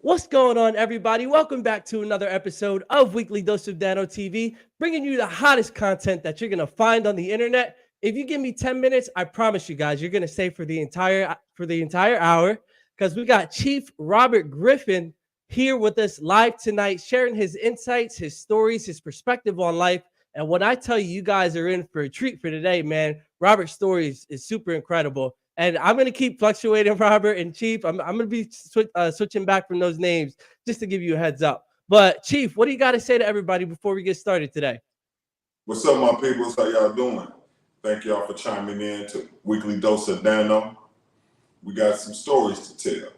What's going on, everybody? Welcome back to another episode of Weekly Dose of Dano TV, bringing you the hottest content that you're going to find on the internet. If you give me 10 minutes, I promise you guys, you're going to stay for the entire hour because we got Chief Robert Griffin here with us live tonight, sharing his insights, his stories, his perspective on life. And when I tell you, you guys are in for a treat for today, man. Robert's story is super incredible. And I'm going to keep fluctuating, Robert and Chief. I'm going to be switching back from those names just to give you a heads up. But, Chief, what do you got to say to everybody before we get started today? What's up, my peoples? How y'all doing? Thank y'all for chiming in to Weekly Dose of Dano. We got some stories to tell.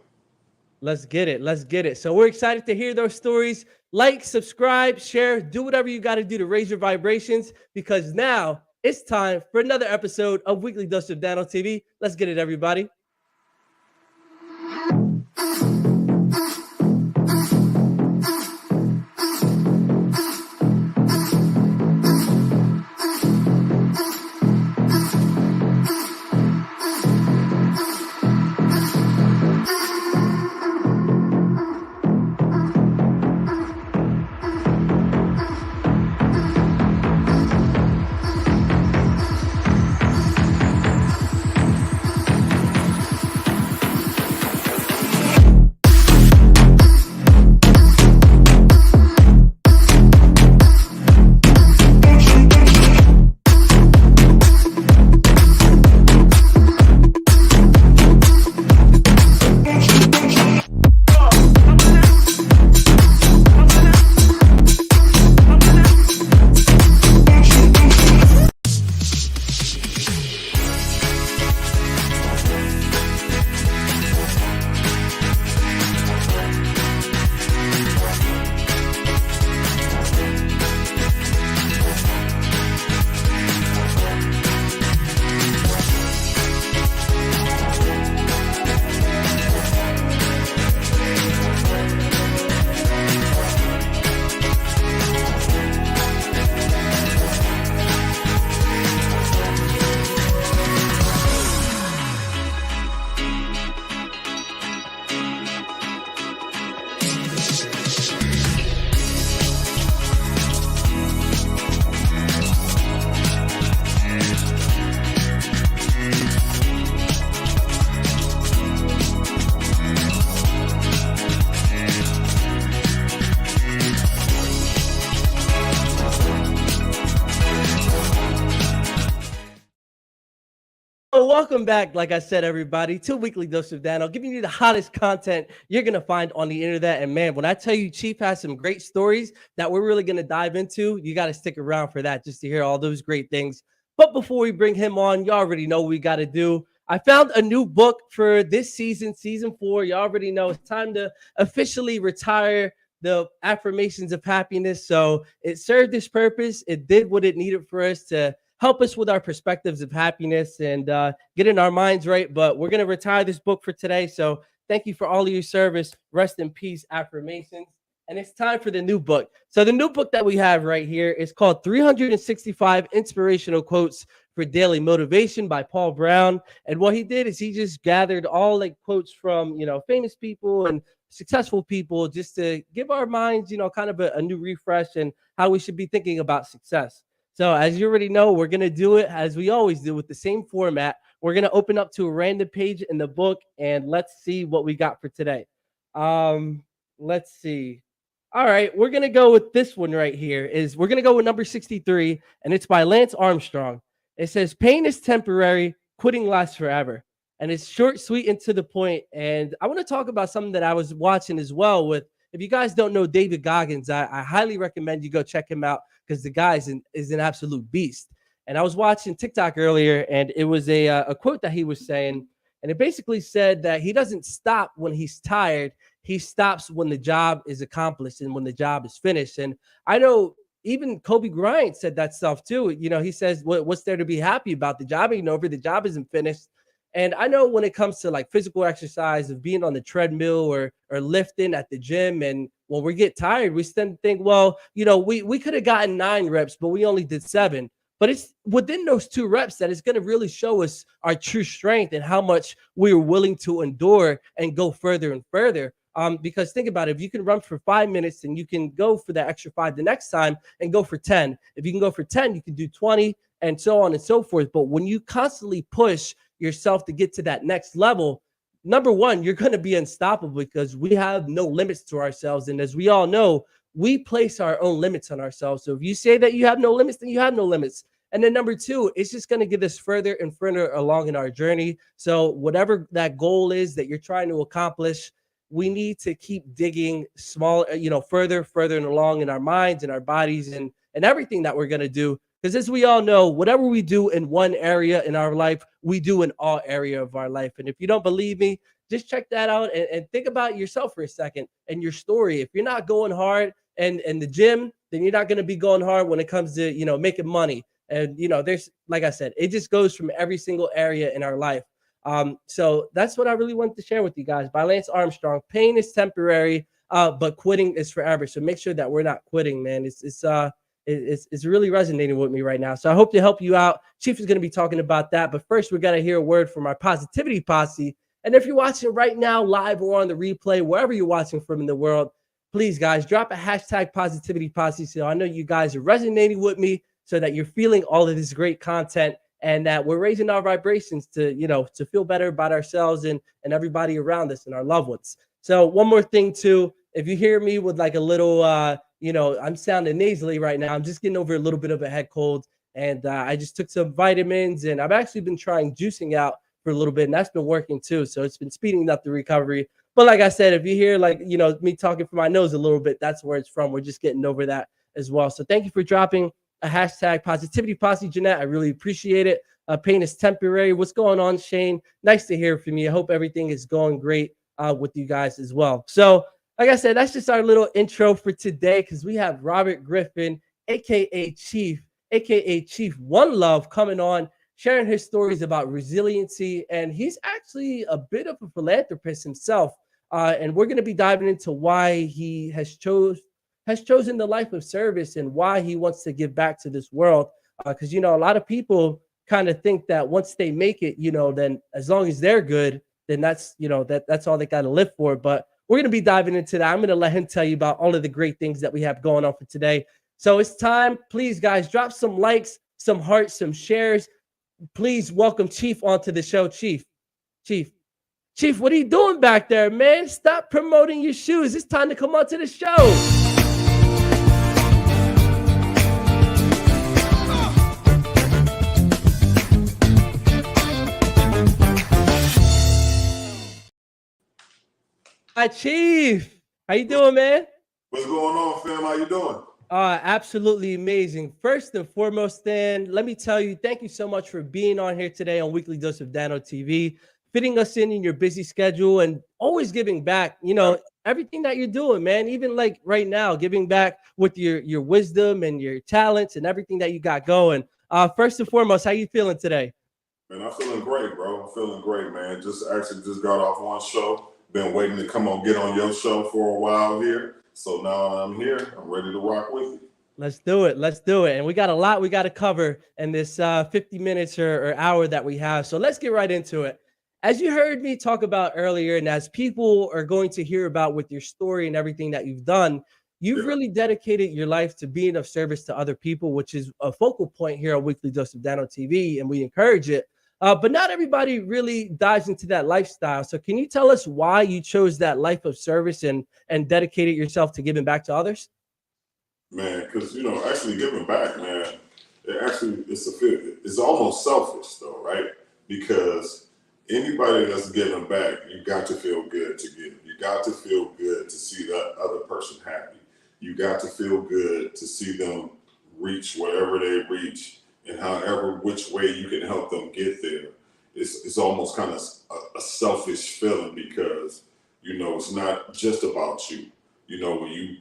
Let's get it. Let's get it. So we're excited to hear those stories. Like, subscribe, share, do whatever you got to do to raise your vibrations because now it's time for another episode of Weekly Dose of Dano TV. Let's get it, everybody. Welcome back, like I said, everybody, to Weekly Dose of Dano, giving you the hottest content you're going to find on the internet. And man, when I tell you Chief has some great stories that we're really going to dive into, you got to stick around for that just to hear all those great things. But before we bring him on, you already know what we got to do. I found a new book for this season, season 4. You already know it's time to officially retire the affirmations of happiness. So it served its purpose. It did what it needed for us to help us with our perspectives of happiness and getting our minds right. But we're going to retire this book for today. So thank you for all of your service. Rest in peace, affirmations. And it's time for the new book. So the new book that we have right here is called 365 Inspirational Quotes for Daily Motivation by Paul Brown. And what he did is he just gathered all like quotes from, famous people and successful people just to give our minds, kind of a new refresh and how we should be thinking about success. So as you already know, we're going to do it as we always do with the same format. We're going to open up to a random page in the book and let's see what we got for today. Let's see. All right, we're going to go with this one right here. We're going to go with number 63, and it's by Lance Armstrong. It says, pain is temporary, quitting lasts forever. And it's short, sweet, and to the point. And I want to talk about something that I was watching as well with, if you guys don't know David Goggins, I highly recommend you go check him out because the guy is an absolute beast. And I was watching TikTok earlier, and it was a quote that he was saying, and it basically said that he doesn't stop when he's tired. He stops when the job is accomplished and when the job is finished. And I know even Kobe Bryant said that stuff too. He says, what's there to be happy about? The job ain't over. The job isn't finished. And I know when it comes to like physical exercise of being on the treadmill or lifting at the gym, and when we get tired, we tend to think, well, we could have gotten 9 reps, but we only did 7. But it's within those 2 reps that it's going to really show us our true strength and how much we are willing to endure and go further and further. Because think about it, if you can run for 5 minutes, then you can go for that extra 5 the next time and go for 10. If you can go for 10, you can do 20 and so on and so forth. But when you constantly push yourself to get to that next level, number one, you're going to be unstoppable because we have no limits to ourselves. And as we all know, we place our own limits on ourselves. So if you say that you have no limits, then you have no limits. And then number two, it's just going to get us further and further along in our journey. So whatever that goal is that you're trying to accomplish, we need to keep digging small, further and along in our minds and our bodies and everything that we're going to do. Because as we all know, whatever we do in one area in our life, we do in all area of our life. And if you don't believe me, just check that out and think about yourself for a second and your story. If you're not going hard and the gym, then you're not going to be going hard when it comes to, making money. And, there's, like I said, it just goes from every single area in our life. So that's what I really wanted to share with you guys. By Lance Armstrong, pain is temporary, but quitting is forever. So make sure that we're not quitting, man. It's really resonating with me right now. So I hope to help you out. Chief is going to be talking about that. But first, we got to hear a word from our positivity posse. And if you're watching right now, live or on the replay, wherever you're watching from in the world, please, guys, drop a hashtag positivity posse. So I know you guys are resonating with me so that you're feeling all of this great content and that we're raising our vibrations to feel better about ourselves and everybody around us and our loved ones. So one more thing, too, if you hear me with like a little, I'm sounding nasally right now. I'm just getting over a little bit of a head cold. And I just took some vitamins and I've actually been trying juicing out for a little bit. And that's been working, too. So it's been speeding up the recovery. But like I said, if you hear me talking from my nose a little bit, that's where it's from. We're just getting over that as well. So thank you for dropping a hashtag positivity posse, Jeanette. I really appreciate it. Pain is temporary. What's going on, Shane? Nice to hear from you. I hope everything is going great with you guys as well. So, like I said, that's just our little intro for today because we have Robert Griffin, aka Chief One Love, coming on, sharing his stories about resiliency. And he's actually a bit of a philanthropist himself. And we're going to be diving into why he has chosen the life of service and why he wants to give back to this world. Because, a lot of people kind of think that once they make it, then as long as they're good, then that's all they got to live for. But we're going to be diving into that. I'm going to let him tell you about all of the great things that we have going on for today. So it's time. Please, guys, drop some likes, some hearts, some shares. Please welcome Chief onto the show. Chief, what are you doing back there, man? Stop promoting your shoes. It's time to come onto the show. Hi, Chief. How you doing, man? What's going on, fam? How you doing? Absolutely amazing. First and foremost, then, let me tell you, thank you so much for being on here today on Weekly Dose of Dano TV, fitting us in your busy schedule and always giving back, everything that you're doing, man. Even like right now, giving back with your wisdom and your talents and everything that you got going. First and foremost, how you feeling today? Man, I'm feeling great, bro. I'm feeling great, man. Just got off one show. Been waiting to get on your show for a while here. So now I'm here. I'm ready to rock with you. Let's do it. And we got a lot we got to cover in this 50 minutes or hour that we have. So let's get right into it. As you heard me talk about earlier, and as people are going to hear about with your story and everything that you've done, you've really dedicated your life to being of service to other people, which is a focal point here on Weekly Dose of Dano TV, and we encourage it. But not everybody really dives into that lifestyle. So can you tell us why you chose that life of service and dedicated yourself to giving back to others? Man, because, actually giving back, man, it's almost selfish though, right? Because anybody that's giving back, you got to feel good to give. You got to feel good to see that other person happy. You got to feel good to see them reach whatever they reach. And which way you can help them get there, it's almost kind of a selfish feeling because it's not just about you. When you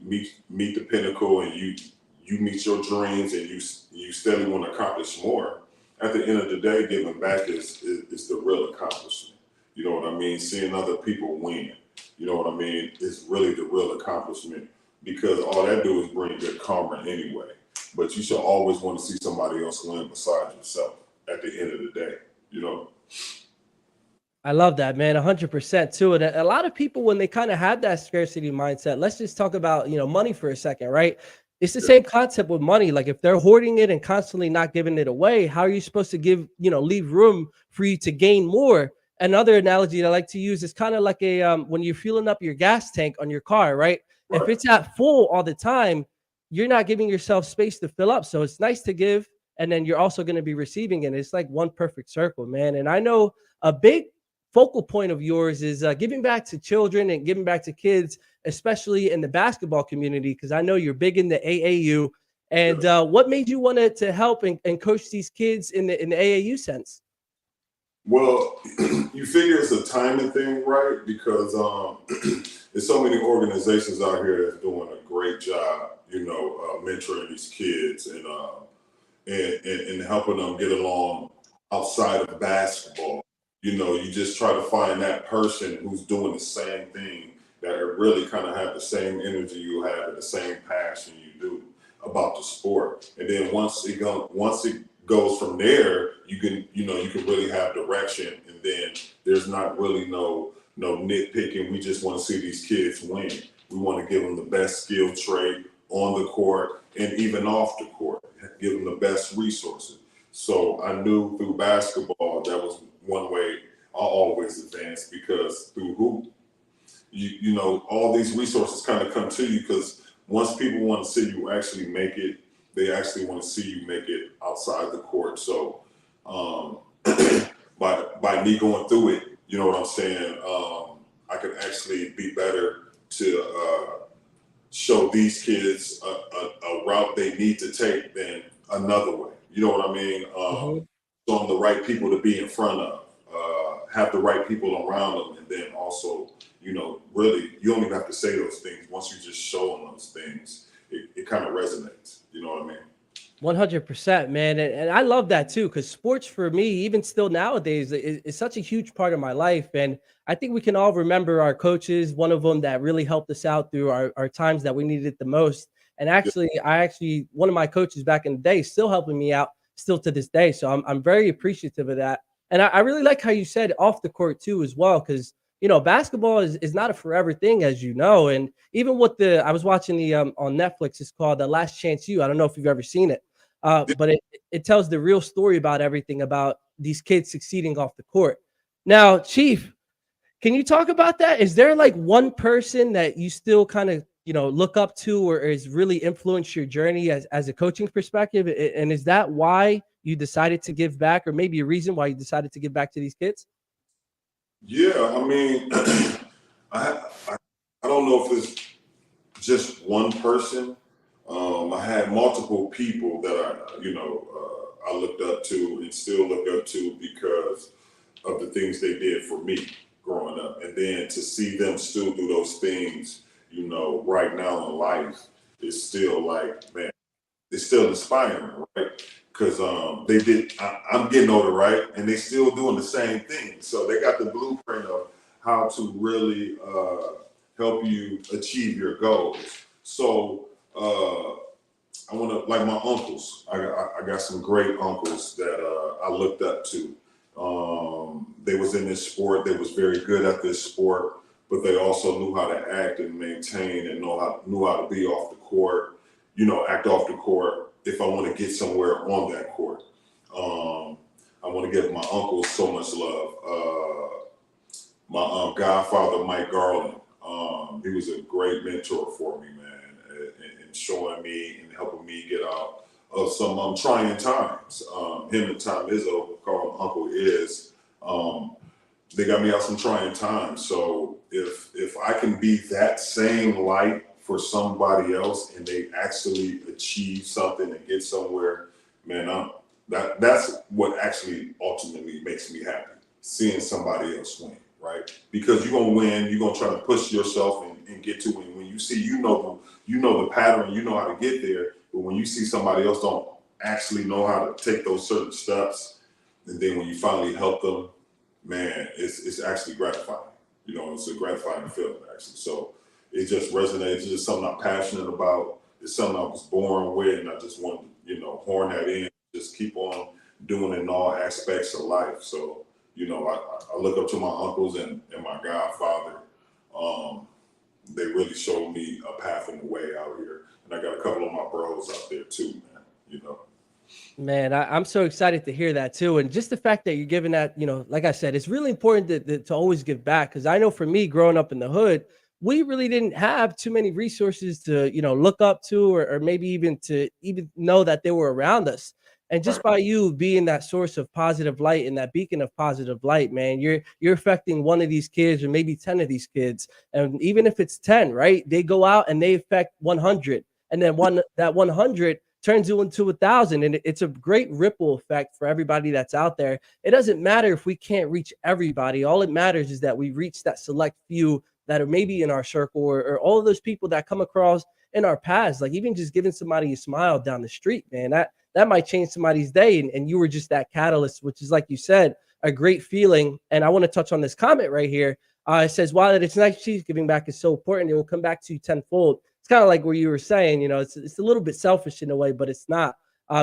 meet the pinnacle and you meet your dreams and you steadily want to accomplish more. At the end of the day, giving back is the real accomplishment. You know what I mean? Seeing other people win. You know what I mean? It's really the real accomplishment because all that do is bring good karma anyway. But you should always want to see somebody else win besides yourself at the end of the day, I love that, man. 100% too. And a lot of people, when they kind of have that scarcity mindset, let's just talk about, money for a second, right? It's the Yeah. same concept with money. Like if they're hoarding it and constantly not giving it away, how are you supposed to leave room for you to gain more? Another analogy that I like to use is kind of like when you're filling up your gas tank on your car, right? If Right. it's at full all the time, you're not giving yourself space to fill up. So it's nice to give, and then you're also going to be receiving it. It's like one perfect circle, man. And I know a big focal point of yours is giving back to children and giving back to kids, especially in the basketball community, because I know you're big in the AAU. And Yeah. what made you want to help and coach these kids in the AAU sense? Well, you figure it's a timing thing, right? Because there's so many organizations out here that's doing a great job, mentoring these kids and helping them get along outside of basketball. You just try to find that person who's doing the same thing, that really kind of have the same energy you have and the same passion you do about the sport. And then once it goes from there, you can really have direction. And then there's not really no nitpicking. We just want to see these kids win. We want to give them the best skill trait on the court and even off the court, give them the best resources. So I knew through basketball that was one way I always advanced, because through hoop, all these resources kind of come to you, because once people want to see you actually make it, they actually want to see you make it outside the court. So um, by me going through it, you know what I'm saying, I can actually be better to show these kids a route they need to take than another way. You know what I mean? Mhm. Show them the right people to be in front of, have the right people around them, and then also, really, you don't even have to say those things. Once you just show them those things, it kind of resonates. You know what I mean? 100%, man. And I love that too, because sports for me, even still nowadays, is such a huge part of my life. And I think we can all remember our coaches, one of them that really helped us out through our times that we needed it the most. And Yeah. one of my coaches back in the day, still helping me out still to this day. So I'm very appreciative of that. And I really like how you said off the court too, as well, because basketball is not a forever thing, as you know. And even with I was watching on Netflix, it's called The Last Chance You. I don't know if you've ever seen it. But it tells the real story about everything about these kids succeeding off the court. Now, Chief, can you talk about that? Is there like one person that you still kind of look up to, or is really influenced your journey as a coaching perspective? And is that why you decided to give back, or maybe a reason why you decided to give back to these kids? Yeah, I mean, I, I I don't know if it's just one person. I had multiple people that I looked up to and still look up to because of the things they did for me growing up. And then to see them still do those things, right now in life, is still like, man, it's still inspiring, right? Because I'm getting older, right? And they still doing the same thing. So they got the blueprint of how to really help you achieve your goals. So I want to, like my uncles. I got some great uncles that I looked up to. They was in this sport. They was very good at this sport, but they also knew how to act and maintain, and knew how to be off the court. Act off the court if I want to get somewhere on that court. I want to give my uncles so much love. My godfather, Mike Garland. He was a great mentor for me, man, and showing me and helping me get out of some trying times. Him and Tom Izzo, call him Uncle Iz, they got me out some trying times. So if I can be that same light for somebody else and they actually achieve something and get somewhere, man, that's what actually ultimately makes me happy. Seeing somebody else win, right? Because you're gonna win, you're gonna try to push yourself and get to it. When you see, the pattern, you know how to get there. But when you see somebody else don't actually know how to take those certain steps, and then when you finally help them, man, it's actually gratifying. It's a gratifying feeling actually. So it just resonates. It's just something I'm passionate about. It's something I was born with, and I just want to, horn that in. Just keep on doing it in all aspects of life. So you know, I look up to my uncles and my godfather. They really showed me a path and a way out here. And I got a couple of my bros out there too, man, you know. Man, I'm so excited to hear that too. And just the fact that you're giving that, like I said, it's really important to always give back. Because I know for me, growing up in the hood, we really didn't have too many resources to, look up to, or maybe even to even know that they were around us. And just Right. by you being that source of positive light and that beacon of positive light, man, you're affecting one of these kids or maybe 10 of these kids. And even if it's 10, right, they go out and they affect 100. And then that 100 turns you into 1,000. And it's a great ripple effect for everybody that's out there. It doesn't matter if we can't reach everybody. All it matters is that we reach that select few that are maybe in our circle, or all of those people that come across in our paths. Like even just giving somebody a smile down the street, man, that might change somebody's day. And you were just that catalyst, which is, like you said, a great feeling. And I want to touch on this comment right here. It says, while it's nice Chief giving back is so important, it will come back to you tenfold. It's kind of like where you were saying, it's a little bit selfish in a way, but it's not,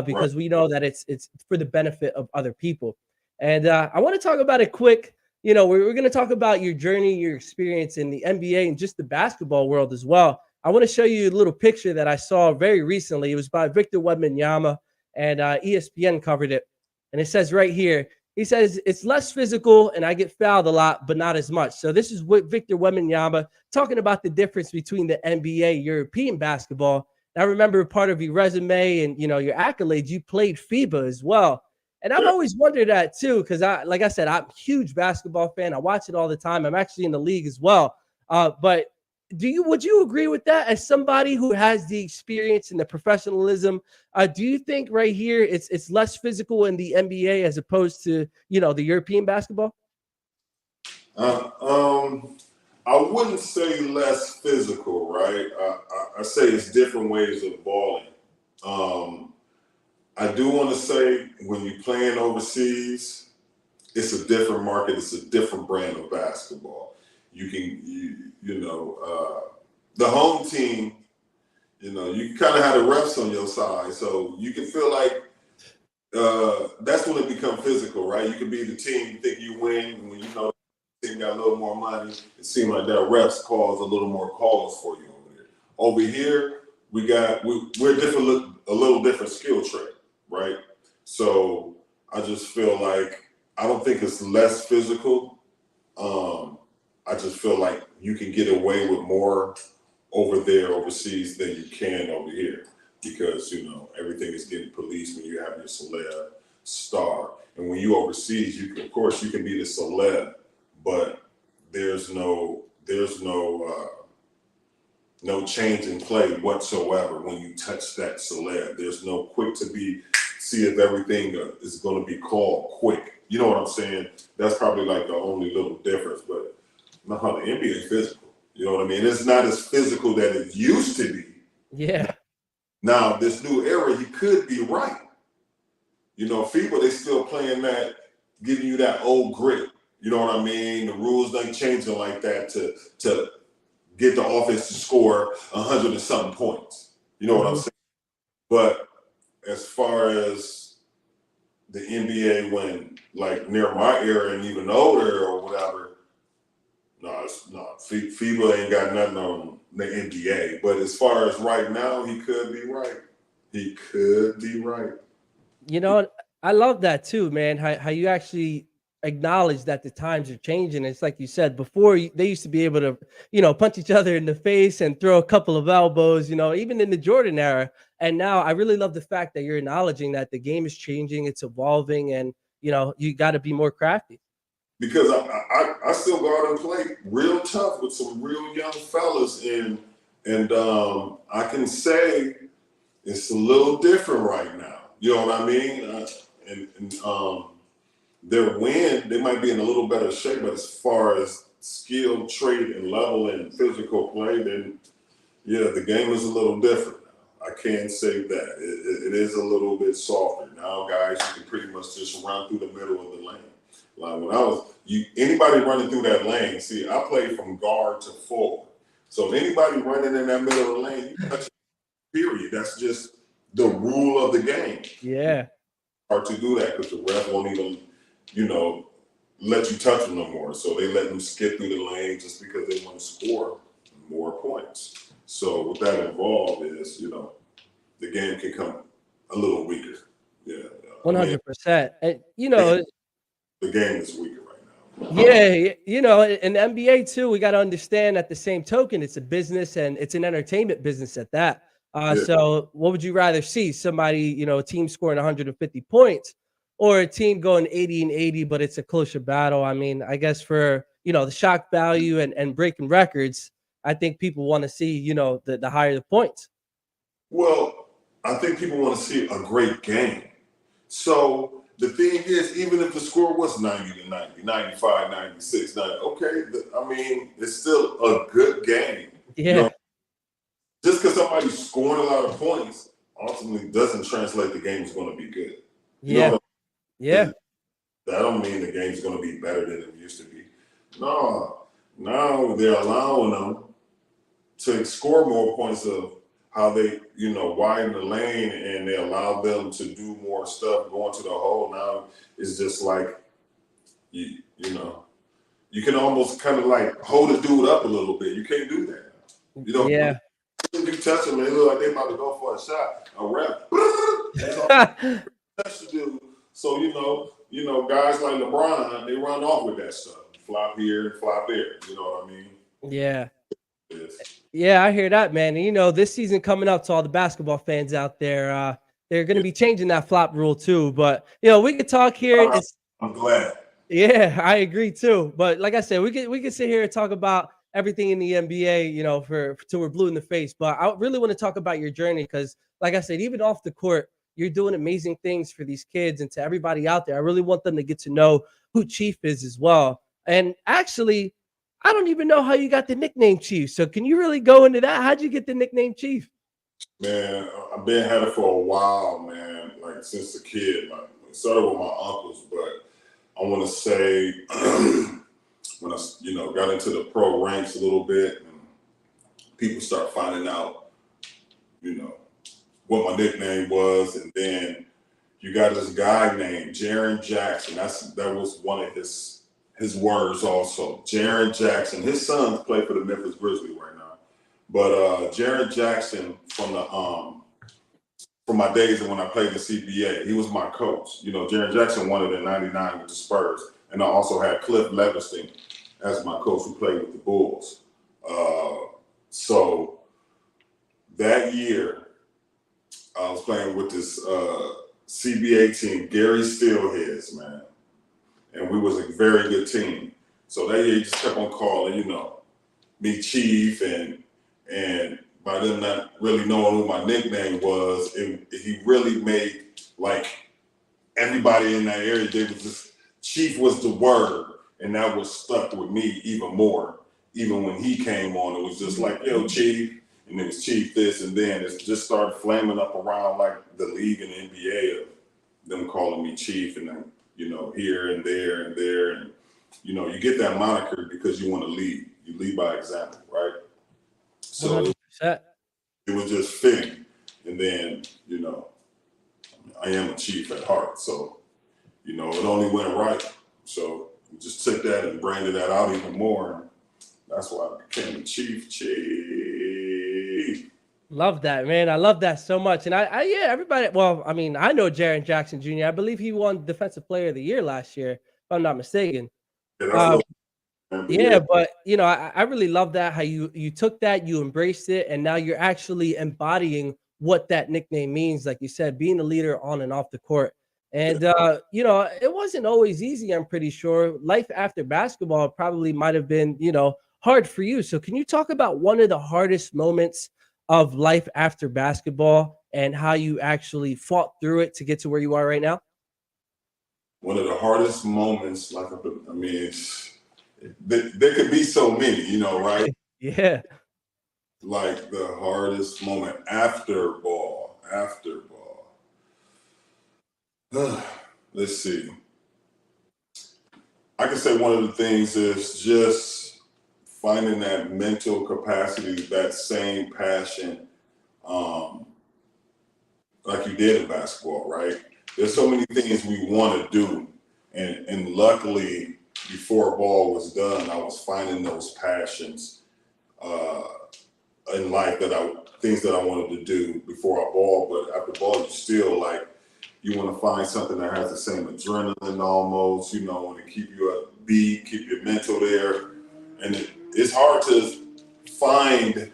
because we know that it's for the benefit of other people. And I want to talk about it quick. We're going to talk about your journey, your experience in the NBA and just the basketball world as well. I want to show you a little picture that I saw very recently. It was by Victor Wembanyama, and ESPN covered it. And it says right here, he says, it's less physical and I get fouled a lot, but not as much. So this is what Victor Wembanyama talking about the difference between the NBA, European basketball. And I remember part of your resume and, your accolades, you played FIBA as well. And I've always wondered that too, because like I said, I'm a huge basketball fan. I watch it all the time. I'm actually in the league as well. But would you agree with that as somebody who has the experience and the professionalism? Do you think right here it's less physical in the NBA as opposed to, the European basketball? I wouldn't say less physical, right? I say it's different ways of balling. I do want to say when you're playing overseas, it's a different market. It's a different brand of basketball. The home team, you kind of have the refs on your side. So you can feel like that's when it becomes physical, right? You can be the team, you think you win, and when the team got a little more money, it seems like that refs calls a little more calls for you over there. Over here, we're different, a little different skill trait, right? So I just feel like I don't think it's less physical. I just feel like you can get away with more over there overseas than you can over here because, everything is getting policed when you have your celeb star. And when you overseas, of course, you can be the celeb, but there's no change in play whatsoever when you touch that celeb. There's no quick to see if everything is going to be called quick. You know what I'm saying? That's probably like the only little difference, but the NBA is physical. You know what I mean? It's not as physical that it used to be. Yeah. Now, this new era, you could be right. FIBA, they still playing that, giving you that old grit. You know what I mean? The rules ain't changing like that to get the offense to score 100 and something points. You know what I'm saying? But as far as the NBA, when like near my era and even older or whatever, no, FIBA ain't got nothing on the NBA. But as far as right now, he could be right. He could be right. I love that too, man. How you actually acknowledge that the times are changing. It's like you said before, they used to be able to, punch each other in the face and throw a couple of elbows, even in the Jordan era. And now I really love the fact that you're acknowledging that the game is changing, it's evolving, and you got to be more crafty. Because I still go out and play real tough with some real young fellas, and I can say it's a little different right now. You know what I mean? Their win, they might be in a little better shape, but as far as skill, trait, and level and physical play, then yeah, the game is a little different now. I can say that it is a little bit softer now, guys. You can pretty much just run through the middle of the lane. Like when I was, anybody running through that lane, see, I played from guard to forward. So if anybody running in that middle of the lane, you touch it, period. That's just the rule of the game. Yeah. Hard to do that because the ref won't even, let you touch them no more. So they let them skip through the lane just because they want to score more points. So what that involved is, the game can come a little weaker. Yeah. 100%. And the game is weaker right now. Yeah, in the NBA too, we got to understand at the same token, it's a business and it's an entertainment business at that. Yeah. So what would you rather see? Somebody, a team scoring 150 points or a team going 80 and 80, but it's a closer battle? I mean, I guess for, the shock value and breaking records, I think people want to see, the higher the points. Well, I think people want to see a great game. So the thing is, even if the score was 90 to 90, 95, 96, 90, okay, it's still a good game. Yeah. Just because somebody's scoring a lot of points ultimately doesn't translate the game is going to be good. Yeah. That don't mean the game's going to be better than it used to be. No, now they're allowing them to score more points of how they, widen the lane, and they allow them to do more stuff going to the hole. Now it's just like, you can almost kind of like hold a dude up a little bit. You can't do that. Yeah. You touch them and they look like they're about to go for a shot, a rep. Touch the dude. So, guys like LeBron, they run off with that stuff. Flop here, flop there. You know what I mean? Yeah. Yes. Yeah, I hear that, man. And, this season coming up, to all the basketball fans out there, they're going to be changing that flop rule too. But, we could talk here. I'm glad. Yeah, I agree too. But like I said, we can sit here and talk about everything in the NBA, till we're blue in the face. But I really want to talk about your journey because, like I said, even off the court, you're doing amazing things for these kids and to everybody out there. I really want them to get to know who Chief is as well. And actually, I don't even know how you got the nickname Chief. So can you really go into that? How'd you get the nickname Chief? Man, I've had it for a while, man. Like since a kid. Like, it started with my uncles, but I want to say when I, got into the pro ranks a little bit, and people start finding out, what my nickname was, and then you got this guy named Jaren Jackson. That was one of his words also. Jaren Jackson. His sons play for the Memphis Grizzlies right now, but Jaren Jackson from my days when I played the CBA, he was my coach. Jaren Jackson won it in '99 with the Spurs, and I also had Cliff Leverstein as my coach who played with the Bulls. So that year, I was playing with this CBA team, Gary Steelheads, man. And we was a very good team. So that year he just kept on calling, me Chief, and by them not really knowing who my nickname was, he really made like everybody in that area, Chief was the word, and that was stuck with me even more. Even when he came on, it was just like, yo, Chief. And it was Chief this, and then it just started flaming up around like the league and the NBA of them calling me Chief, and then, here and there and there. And, you get that moniker because you want to lead. You lead by example, right? So 100%. It was just fitting. And then, I am a Chief at heart. So, it only went right. So we just took that and branded that out even more. And that's why I became the Chief. Love that, man. I love that so much. And everybody, well, I know Jaren Jackson Jr. I believe he won Defensive Player of the Year last year, if I'm not mistaken. But I really love that, how you took that, you embraced it, and now you're actually embodying what that nickname means. Like you said, being a leader on and off the court. And it wasn't always easy, I'm pretty sure. Life after basketball probably might have been, hard for you. So can you talk about one of the hardest moments of life after basketball and how you actually fought through it to get to where you are right now? One of the hardest moments, there could be so many, right? Yeah. Like the hardest moment after ball. Let's see. I can say one of the things is just finding that mental capacity, that same passion, like you did in basketball, right? There's so many things we want to do, and luckily before ball was done, I was finding those passions in life things that I wanted to do before I ball. But after ball, you still like, you want to find something that has the same adrenaline almost, you know, and keep you upbeat, keep your mental there. And it's hard to find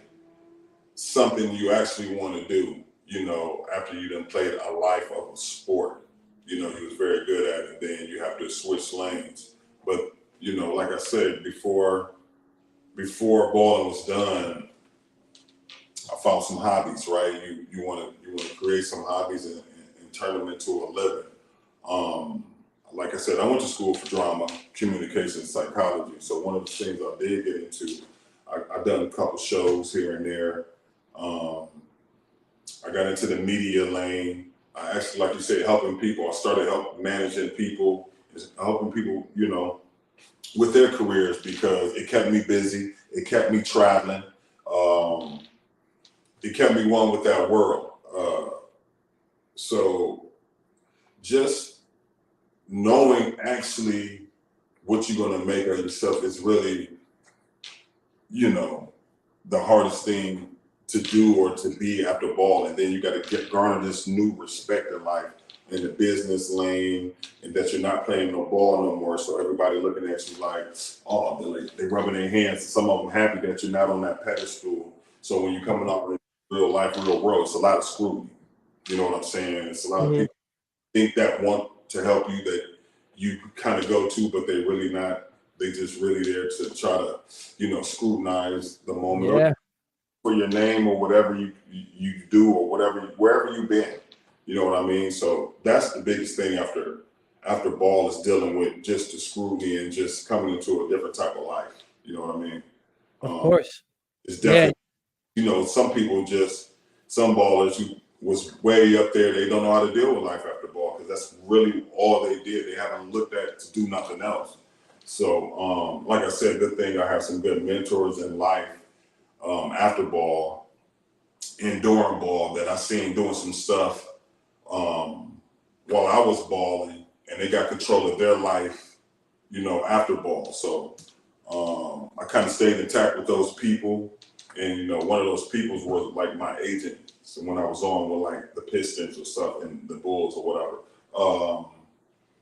something you actually want to do, you know, after you done played a life of a sport. You know, you was very good at it, then you have to switch lanes. But, you know, like I said, before balling was done, I found some hobbies, right? You want to create some hobbies and turn them into a living. Like I said, I went to school for drama, communication, psychology. So one of the things I did get into, I've done a couple shows here and there. I got into the media lane. I actually, like you said, helping people. I started managing people, helping people, you know, with their careers, because it kept me busy. It kept me traveling. It kept me one with that world. So just knowing actually what you're going to make of yourself is really, you know, the hardest thing to do or to be after ball. And then you got to garner this new respect in life, in the business lane, and that you're not playing no ball no more. So everybody looking at you like, oh, they rubbing their hands. Some of them happy that you're not on that pedestal. So when you're coming up in real life, real world, it's a lot of scrutiny. You know what I'm saying? It's a lot of people think that want to help you, that you kind of go to, but they really not. They just really there to try to, you know, scrutinize the moment for your name or whatever you do or wherever you've been. You know what I mean? So that's the biggest thing after ball is dealing with just the scrutiny and just coming into a different type of life. You know what I mean? Of course. It's definitely, you know, some ballers who was way up there, they don't know how to deal with life after ball, because that's really all they did. They haven't looked at to do nothing else. So, like I said, good thing I have some good mentors in life after ball and during ball that I seen doing some stuff while I was balling, and they got control of their life, you know, after ball. So I kind of stayed intact with those people. And, you know, one of those people was like my agent. So when I was on with like the Pistons or stuff and the Bulls or whatever,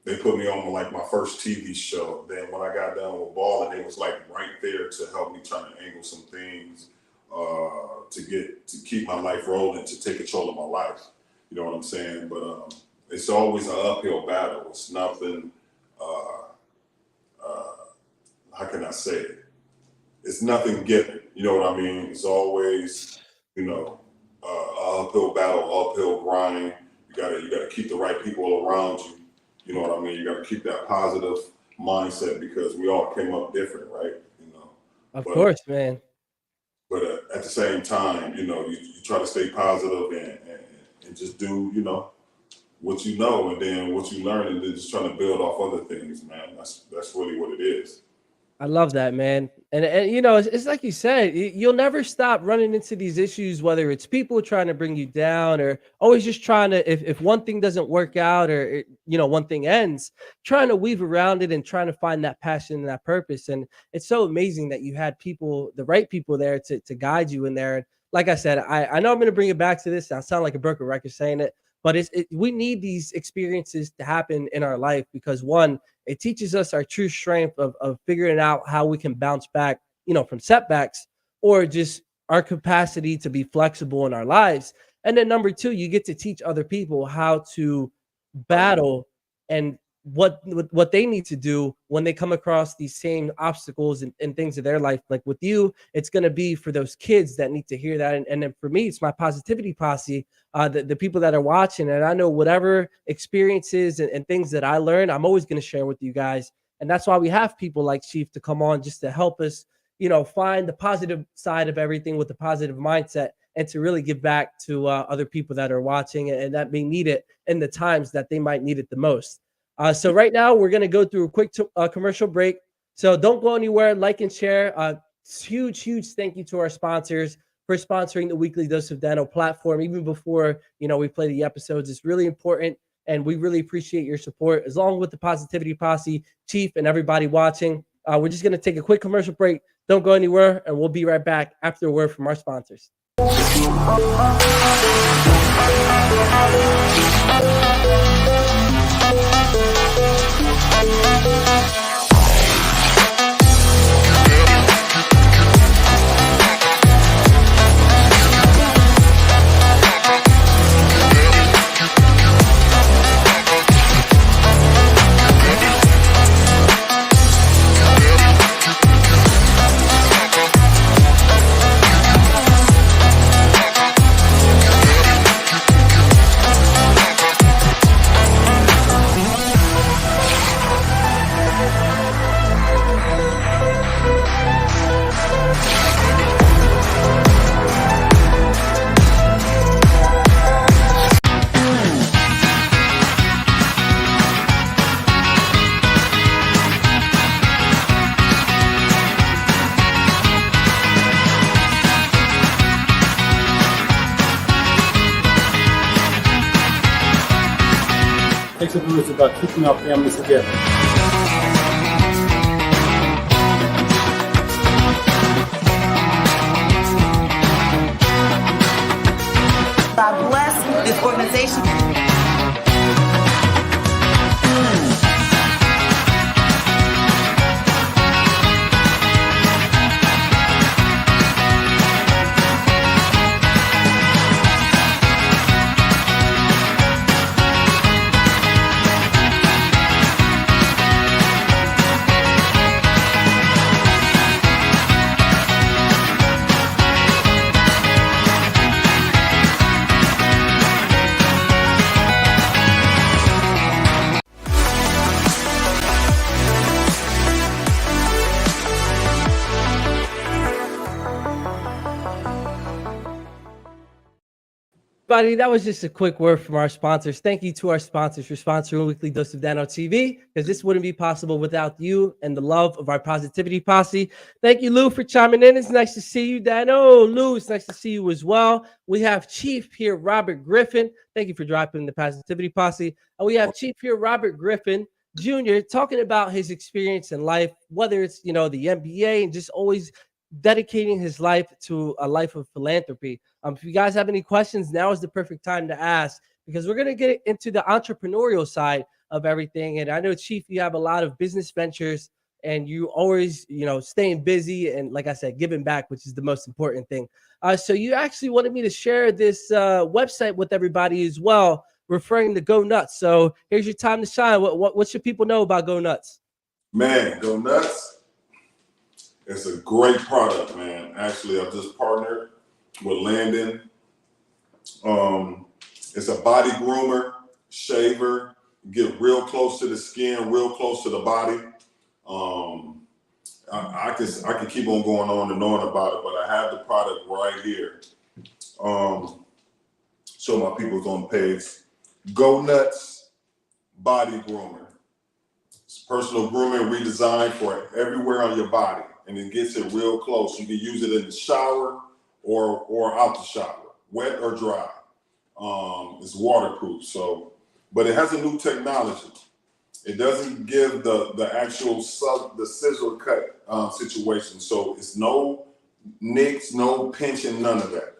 they put me on like my first TV show. Then when I got done with balling, they was like right there to help me try to angle some things to keep my life rolling, to take control of my life. You know what I'm saying? But it's always an uphill battle. It's nothing. How can I say it? It's nothing given. You know what I mean? It's always, you know, an uphill battle, uphill grind. You gotta keep the right people around you. You know what I mean? You gotta keep that positive mindset, because we all came up different, right? You know. Of course, man. But at the same time, you know, you try to stay positive and just do, you know, what you know, and then what you learn, and then just trying to build off other things, man. That's really what it is. I love that, man. And you know, it's like you said, you'll never stop running into these issues, whether it's people trying to bring you down or always just trying to, if one thing doesn't work out or, you know, one thing ends, trying to weave around it and trying to find that passion and that purpose. And it's so amazing that you had people, the right people there to guide you in there. And like I said, I know I'm going to bring it back to this. I sound like a broken record saying it, but we need these experiences to happen in our life, because one, it teaches us our true strength of figuring out how we can bounce back, you know, from setbacks, or just our capacity to be flexible in our lives. And then number two, you get to teach other people how to battle and what they need to do when they come across these same obstacles and things of their life. Like with you, it's going to be for those kids that need to hear that. And then for me, it's my positivity posse, the people that are watching. And I know whatever experiences and things that I learned, I'm always going to share with you guys. And that's why we have people like Chief to come on, just to help us, you know, find the positive side of everything with the positive mindset, and to really give back to other people that are watching and that may need it in the times that they might need it the most. So right now we're going to go through a quick commercial break. So don't go anywhere. Like and share. Huge thank you to our sponsors for sponsoring the Weekly Dose of Dano platform. Even before, you know, we play the episodes, it's really important and we really appreciate your support, as long with the Positivity Posse, Chief, and everybody watching. We're just going to take a quick commercial break. Don't go anywhere, and we'll be right back after a word from our sponsors. It's about keeping our families together. God bless this organization. Everybody, that was just a quick word from our sponsors. Thank you to our sponsors for sponsoring Weekly Dose of Dano TV, because this wouldn't be possible without you and the love of our Positivity Posse. Thank you, Lou, for chiming in. It's nice to see you, Dano. Lou, it's nice to see you as well. We have Chief here, Robert Griffin. Thank you for dropping the Positivity Posse. And we have Chief here, Robert Griffin Jr., talking about his experience in life, whether it's, the NBA and just always dedicating his life to a life of philanthropy. If you guys have any questions, now is the perfect time to ask, because we're going to get into the entrepreneurial side of everything. And I know, Chief, you have a lot of business ventures, and you always, staying busy and, like I said, giving back, which is the most important thing. So you actually wanted me to share this website with everybody as well, referring to Go Nuts. So here's your time to shine. What should people know about Go Nuts? Man, Go Nuts. It's a great product, man. Actually, I've just partnered with Landon. It's a body groomer, shaver, get real close to the skin, real close to the body. I can keep on going on and on about it, but I have the product right here. Show my people's on the page. Go Nuts Body Groomer. It's personal grooming redesigned for everywhere on your body, and it gets it real close. You can use it in the shower or out the shower, wet or dry. It's waterproof, but it has a new technology. It doesn't give the actual the scissor cut situation. So it's no nicks, no pinching, none of that.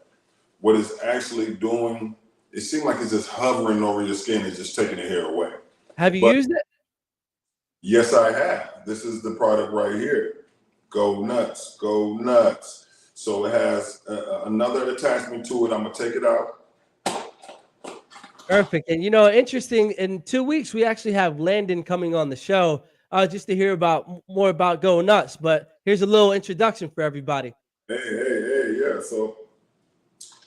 What it's actually doing, it seems like it's just hovering over your skin and just taking the hair away. Have you used it? Yes, I have. This is the product right here. Go Nuts, Go Nuts. So it has another attachment to it. I'm gonna take it out. Perfect. And interesting, in 2 weeks, we actually have Landon coming on the show just to hear more about Go Nuts. But here's a little introduction for everybody. Hey, yeah. So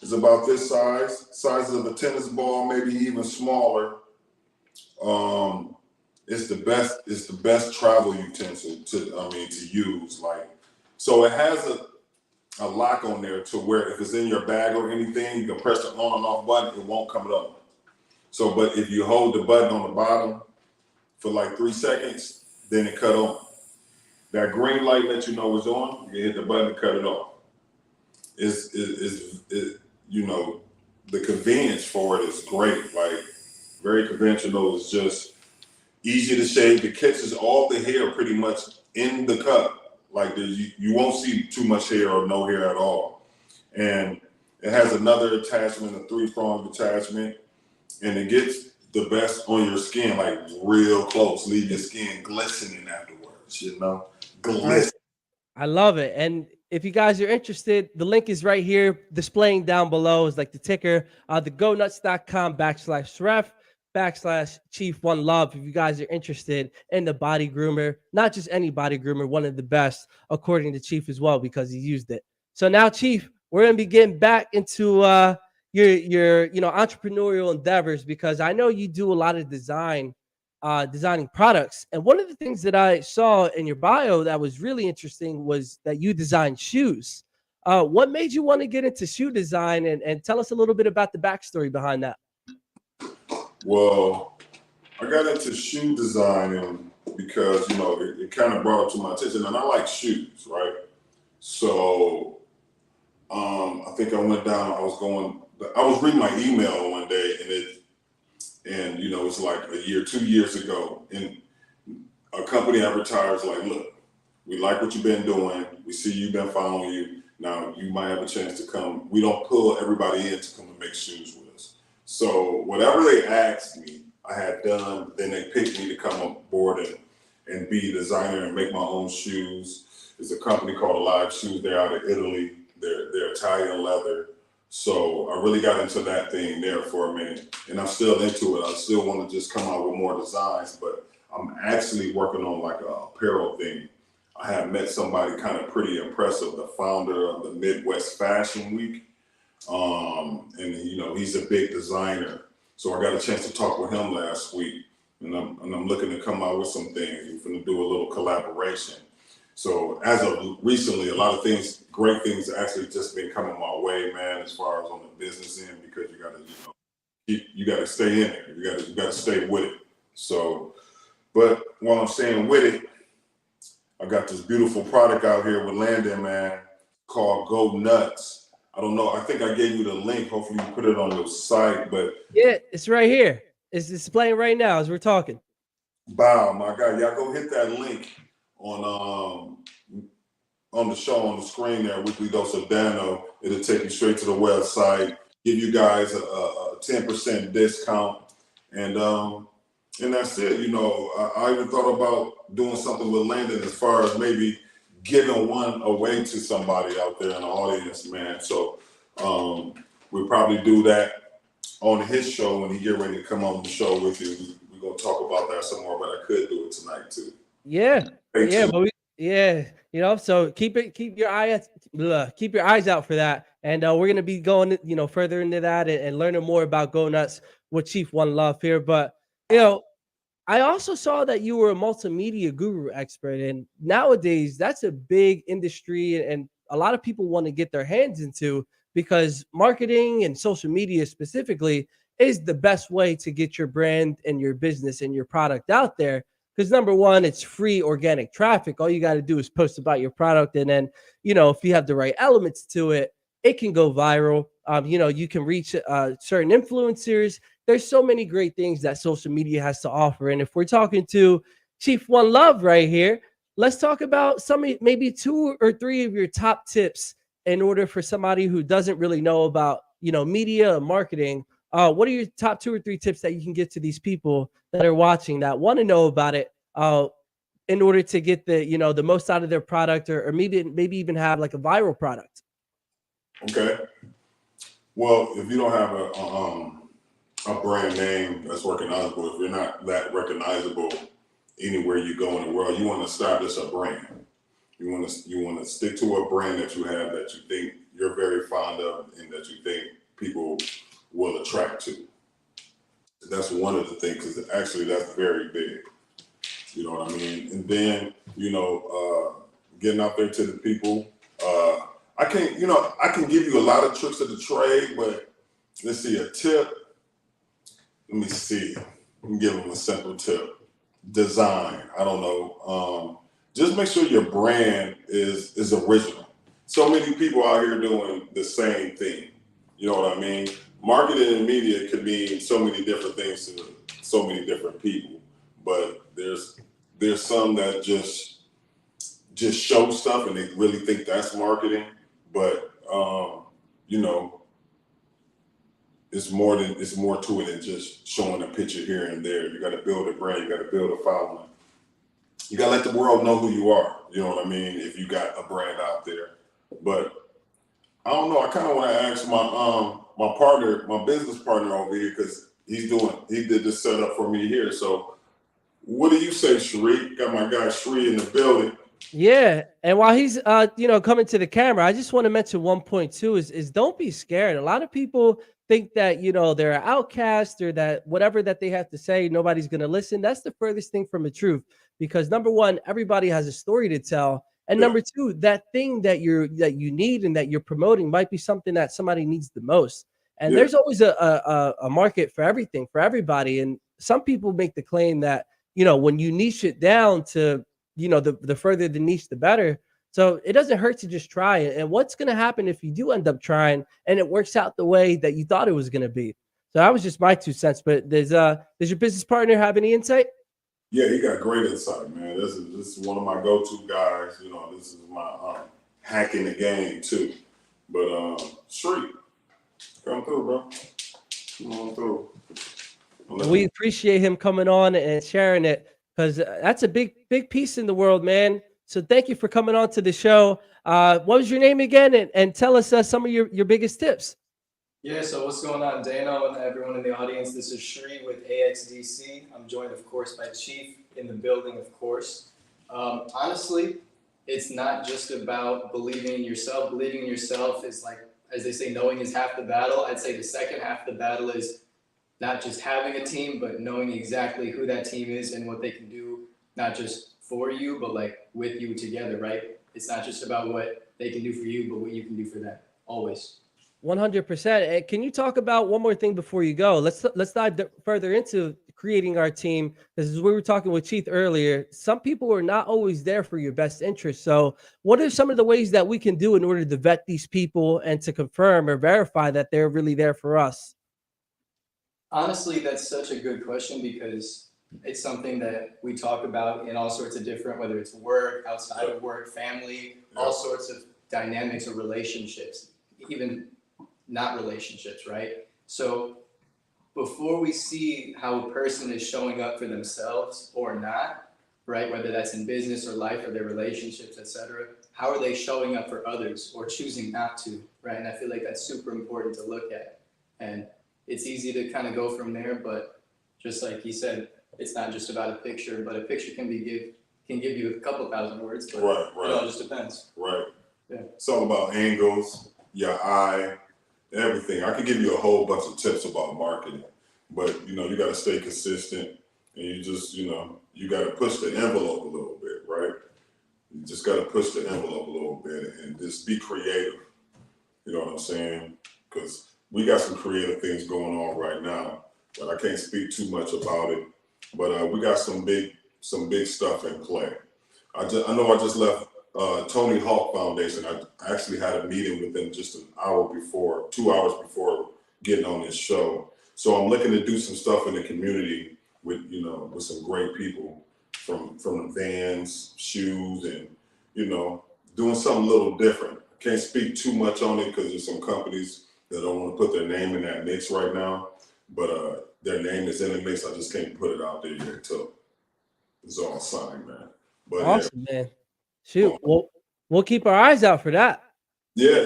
it's about this size of a tennis ball, maybe even smaller. It's the best travel utensil to use. So it has a lock on there to where if it's in your bag or anything, you can press the on and off button, it won't come up. So, but if you hold the button on the bottom for like 3 seconds, then it cut on. That green light lets you know it's on. You hit the button and cut it off. The convenience for it is great. very conventional. It's just easy to shave. It catches all the hair pretty much in the cup. Like you won't see too much hair or no hair at all. And it has another attachment, a 3-pronged attachment, and it gets the best on your skin, like real close, leave your skin glistening afterwards, you know, glisten. I love it. And if you guys are interested, the link is right here displaying down below is like the ticker, the gonuts.com/ref/Chief One Love. If you guys are interested in the body groomer, not just any body groomer, one of the best, according to Chief as well, because he used it. So now, Chief, we're going to be getting back into your entrepreneurial endeavors, because I know you do a lot of designing products. And one of the things that I saw in your bio that was really interesting was that you design shoes. What made you want to get into shoe design, and tell us a little bit about the backstory behind that? Well, I got into shoe designing because, it kind of brought it to my attention, and I like shoes, right? So I think I went down, I was reading my email one day, and it's like 2 years ago, and a company advertised like, look, we like what you've been doing. We see you've been following you. Now you might have a chance to come. We don't pull everybody in to come and make shoes with us. So whatever they asked me, I had done. Then they picked me to come on board and be a designer and make my own shoes. There's a company called Alive Shoes. They're out of Italy. They're Italian leather. So I really got into that thing there for a minute, and I'm still into it. I still want to just come out with more designs, but I'm actually working on like a apparel thing. I have met somebody kind of pretty impressive, the founder of the Midwest Fashion Week. And he's a big designer. So I got a chance to talk with him last week, and I'm looking to come out with some things. We're going to do a little collaboration. So as of recently, a lot of things, great things actually just been coming my way, man, as far as on the business end, because you got to stay in it. You got to stay with it. So, but while I'm staying with it, I got this beautiful product out here with Landon, man, called Go Nuts. I don't know. I think I gave you the link. Hopefully you put it on your site, but yeah, it's right here. It's displaying right now as we're talking. Wow, my God, y'all go hit that link on the show on the screen there, Weekly Dose of Dano. It'll take you straight to the website, give you guys a 10% discount, and that's it. I even thought about doing something with Landon as far as maybe giving one away to somebody out there in the audience, man. So we'll probably do that on his show when he get ready to come on the show with you. We're gonna talk about that some more, but I could do it tonight too. Yeah, so keep your eyes out for that, and we're gonna be going, further into that and learning more about Go Nuts with Chief One Love here. But I also saw that you were a multimedia guru expert, and nowadays that's a big industry, and a lot of people want to get their hands into, because marketing and social media specifically is the best way to get your brand and your business and your product out there. Because number one, it's free organic traffic. All you got to do is post about your product. And then, if you have the right elements to it, it can go viral. You can reach certain influencers. There's so many great things that social media has to offer. And if we're talking to Chief One Love right here, let's talk about maybe 2 or 3 of your top tips in order for somebody who doesn't really know about, media and marketing. What are your top 2 or 3 tips that you can give to these people that are watching that want to know about it in order to get the most out of their product, or maybe even have like a viral product? Okay. Well, if you don't have a brand name that's recognizable, if you're not that recognizable anywhere you go in the world, you want to establish a brand. You want to stick to a brand that you have, that you think you're very fond of, and that you think people will attract to. That's one of the things, because actually that's very big. You know what I mean? And then, getting out there to the people. I can give you a lot of tricks of the trade, but let's see, a tip. Let me see. Let me give them a simple tip. Design. I don't know. Just make sure your brand is original. So many people out here doing the same thing. You know what I mean? Marketing and media could mean so many different things so many different people, but there's some that just show stuff and they really think that's marketing, but you know, it's more to it than just showing a picture here and there. You got to build a brand, you got to build a following. You got to let the world know who you are. You know what I mean? If you got a brand out there. But I don't know. I kind of want to ask my business partner over here, because he did this setup for me here. So what do you say, Sheree? Got my guy Sheree in the building. Yeah, and while he's coming to the camera, I just want to mention one point too is don't be scared. A lot of people think that they're an outcast, or that whatever that they have to say, nobody's gonna listen. That's the furthest thing from the truth, because number one, everybody has a story to tell, and number two, that thing that you need and that you're promoting might be something that somebody needs the most. And there's always a market for everything, for everybody. And some people make the claim that when you niche it down to the further the niche, the better. So it doesn't hurt to just try it. And what's going to happen if you do end up trying and it works out the way that you thought it was going to be? So that was just my 2 cents. But does your business partner have any insight? Yeah, he got great insight, man. This is one of my go-to guys. This is my hacking the game too. But Shree, come through, bro. Come on through. We appreciate him coming on and sharing it, because that's a big piece in the world, man. So thank you for coming on to the show. What was your name again? And tell us some of your biggest tips. Yeah, so what's going on, Dano and everyone in the audience? This is Shree with AXDC. I'm joined, of course, by Chief in the building, of course. Honestly, it's not just about believing in yourself. Believing in yourself is like, as they say, knowing is half the battle. I'd say the second half of the battle is not just having a team, but knowing exactly who that team is and what they can do, not just for you, but like with you together, right? It's not just about what they can do for you, but what you can do for them, always. 100%. Can you talk about one more thing before you go? Let's dive further into creating our team. This is we were talking with Chief earlier. Some people are not always there for your best interest. So what are some of the ways that we can do in order to vet these people and to confirm or verify that they're really there for us? Honestly, that's such a good question, because it's something that we talk about in all sorts of different, whether it's work, outside of work, family, all sorts of dynamics of relationships, even not relationships, right? So before we see how a person is showing up for themselves or not, right, whether that's in business or life or their relationships, etc., how are they showing up for others or choosing not to, right? And I feel like that's super important to look at. And it's easy to kind of go from there, but just like he said, it's not just about a picture, but a picture can give you a couple thousand words, but it all just depends. Right. Yeah. It's all about angles, your eye, everything. I could give you a whole bunch of tips about marketing, but you got to stay consistent, and you just you got to push the envelope a little bit, right? You just got to push the envelope a little bit and just be creative. You know what I'm saying? Because we got some creative things going on right now, but I can't speak too much about it. But we got some big stuff in play. I know I just left Tony Hawk Foundation. I actually had a meeting with them just 2 hours before getting on this show. So I'm looking to do some stuff in the community with some great people from the Vans, shoes, and doing something a little different. I can't speak too much on it because there's some companies that don't want to put their name in that mix right now, but their name is in the mix. I just can't put it out there yet until it's all signed, man. But awesome, man. Shoot, we'll keep our eyes out for that. Yeah.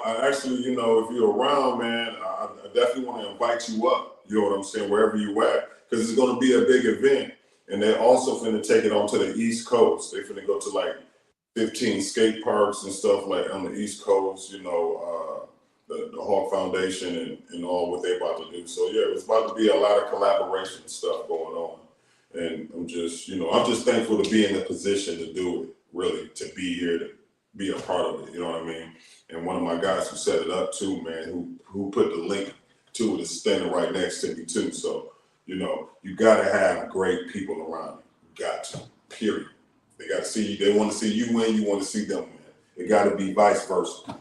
I actually, if you're around, man, I definitely want to invite you up. You know what I'm saying? Wherever you at, because it's going to be a big event, and they're also finna take it onto the East Coast. They're finna go to like 15 skate parks and stuff like on the East Coast. The Hawk Foundation and all what they're about to do. So yeah, it's about to be a lot of collaboration stuff going on. And I'm just thankful to be in the position to do it, really, to be here, to be a part of it, you know what I mean? And one of my guys who set it up too, man, who put the link to it is standing right next to me too. So, you gotta have great people around you. Got to, period. They gotta see you, they wanna see you win, you wanna see them win. It gotta be vice versa.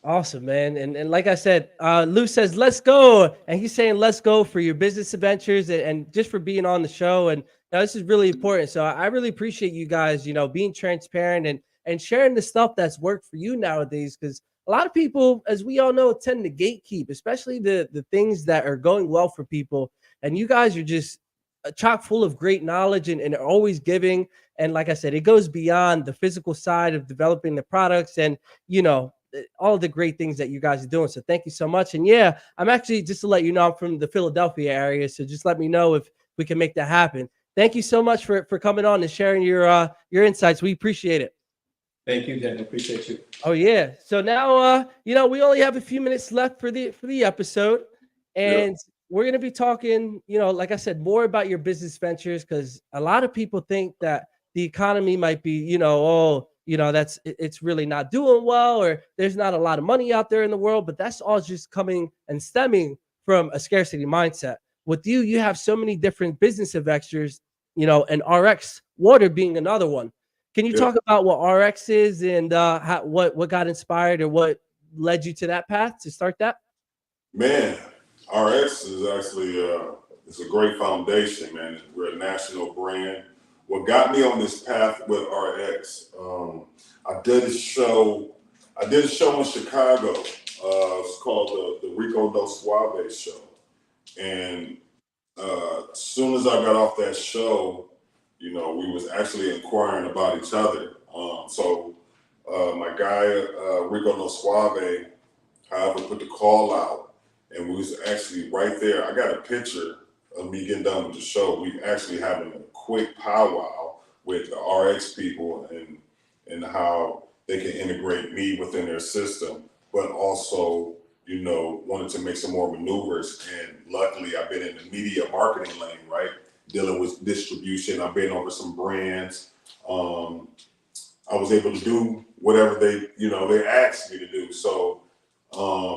Awesome, man. And like I said, Lou says, let's go. And he's saying, let's go for your business adventures and just for being on the show. And this is really important. So I really appreciate you guys, being transparent and sharing the stuff that's worked for you nowadays. Because a lot of people, as we all know, tend to gatekeep, especially the things that are going well for people. And you guys are just chock full of great knowledge and are always giving. And like I said, it goes beyond the physical side of developing the products and, all the great things that you guys are doing. So thank you so much. And yeah, I'm actually, just to let you know, I'm from the Philadelphia area. So just let me know if we can make that happen. Thank you so much for coming on and sharing your insights. We appreciate it. Thank you, Dan. I appreciate you. Oh yeah. So now we only have a few minutes left for the episode. And we're gonna be talking, like I said, more about your business ventures, because a lot of people think that the economy might be, it's really not doing well, or there's not a lot of money out there in the world, but that's all just coming and stemming from a scarcity mindset. With you have so many different business vectors, and RX water being another one. Can you talk about what RX is and what got inspired or what led you to that path to start that? Man, RX is actually it's a great foundation, man. We're a national brand. What got me on this path with RX, I did a show in Chicago. It's called the Rico No Suave show. And as soon as I got off that show, we was actually inquiring about each other. So my guy, Rico No Suave, however, put the call out, and we was actually right there. I got a picture of me getting done with the show. We actually having a quick powwow with the RX people and how they can integrate me within their system, but also, wanted to make some more maneuvers. And luckily, I've been in the media marketing lane, right? Dealing with distribution. I've been over some brands. I was able to do whatever they asked me to do. So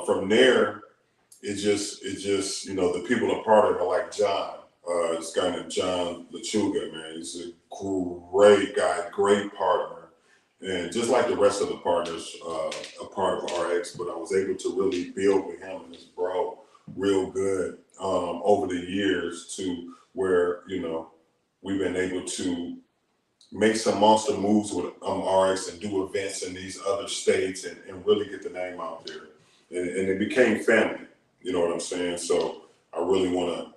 from there, it just, the people a part of it are like John. This guy named John Lechuga, man. He's a great guy, great partner. And just like the rest of the partners, a part of RX, but I was able to really build with him and his bro real good over the years to where, we've been able to make some monster moves with RX and do events in these other states and really get the name out there. And it became family, you know what I'm saying? So I really want to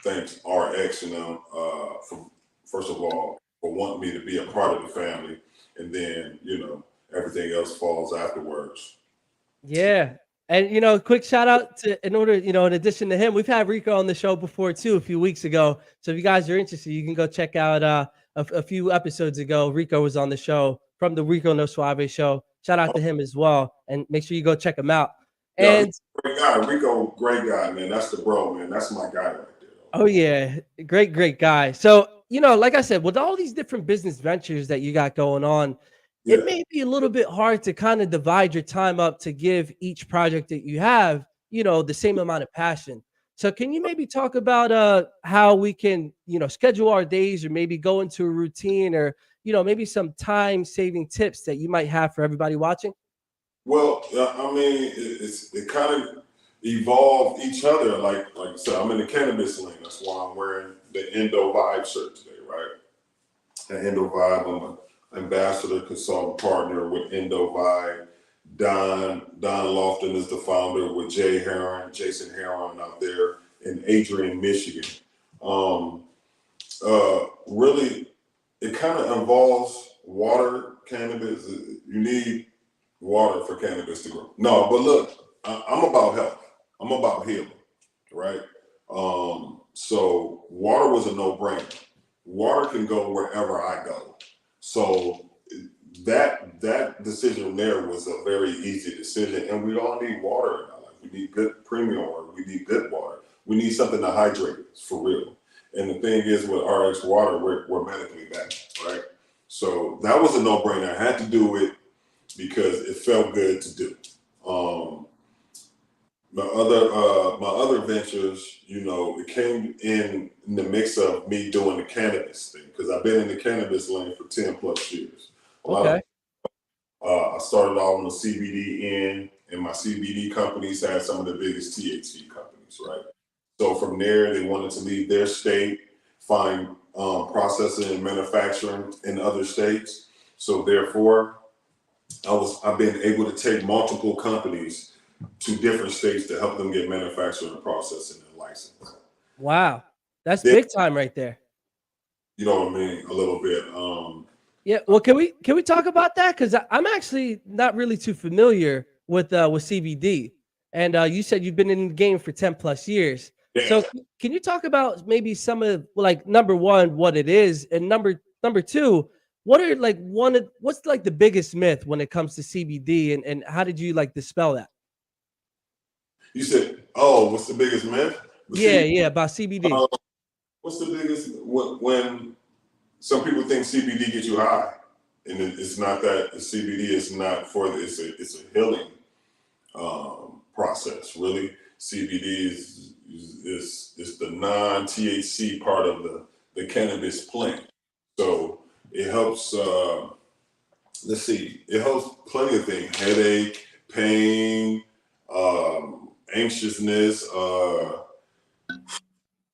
thank RX and them for, first of all, for wanting me to be a part of the family. And then, everything else falls afterwards. Yeah. And, quick shout out to, in addition to him, we've had Rico on the show before too, a few weeks ago. So if you guys are interested, you can go check out a few episodes ago. Rico was on the show from the Rico No Suave show. Shout out to him as well. And make sure you go check him out. And great guy, Rico, great guy, man. That's the bro, man. That's my guy right there. Oh yeah. Great guy. So, like I said, with all these different business ventures that you got going on, it may be a little bit hard to kind of divide your time up to give each project that you have, the same amount of passion. So can you maybe talk about how we can, schedule our days or maybe go into a routine or, maybe some time saving tips that you might have for everybody watching? Well, I mean, it kind of evolved each other. Like I said, I'm in the cannabis lane. That's why I'm wearing the Endo Vibe shirt today, right? The Endo Vibe, I'm an ambassador, consultant partner with Endo Vibe. Don Lofton is the founder with Jason Heron out there in Adrian, Michigan. Really, it kind of involves water, cannabis. You need water for cannabis to grow. No, but look, I'm about health. I'm about healing, right? So water was a no-brainer. Water can go wherever I go. So that decision there was a very easy decision. And we all need water in our life. We need good premium water. We need good water. We need something to hydrate us, for real. And the thing is with RX water, we're medically backed, right? So that was a no-brainer. I had to do it because it felt good to do. My other ventures, it came in the mix of me doing the cannabis thing, because I've been in the cannabis lane for 10 plus years. I started off on the CBD end, and my CBD companies had some of the biggest THC companies, right? So from there, they wanted to leave their state, find processing and manufacturing in other states. So therefore, I've been able to take multiple companies to different states to help them get manufacturing and processing and license. Wow, that's Then, big time right there. you know what I mean? A little bit. Yeah, well, can we talk about that? Because I'm actually not really too familiar with CBD, and you said you've been in the game for 10 plus years. Yeah. So can you talk about maybe some of, like, number one, what it is, and number two, what are like what's like the biggest myth when it comes to CBD, and how did you like dispel that? You said, "Oh, what's the biggest myth?" But Yeah, see, about CBD. what's the biggest when some people think CBD gets you high, and it's not that. The CBD is not for the, it's a healing process. Really, CBD is the non-THC part of the cannabis plant. So it helps. Let's see, it helps plenty of things: headache, pain, anxiousness.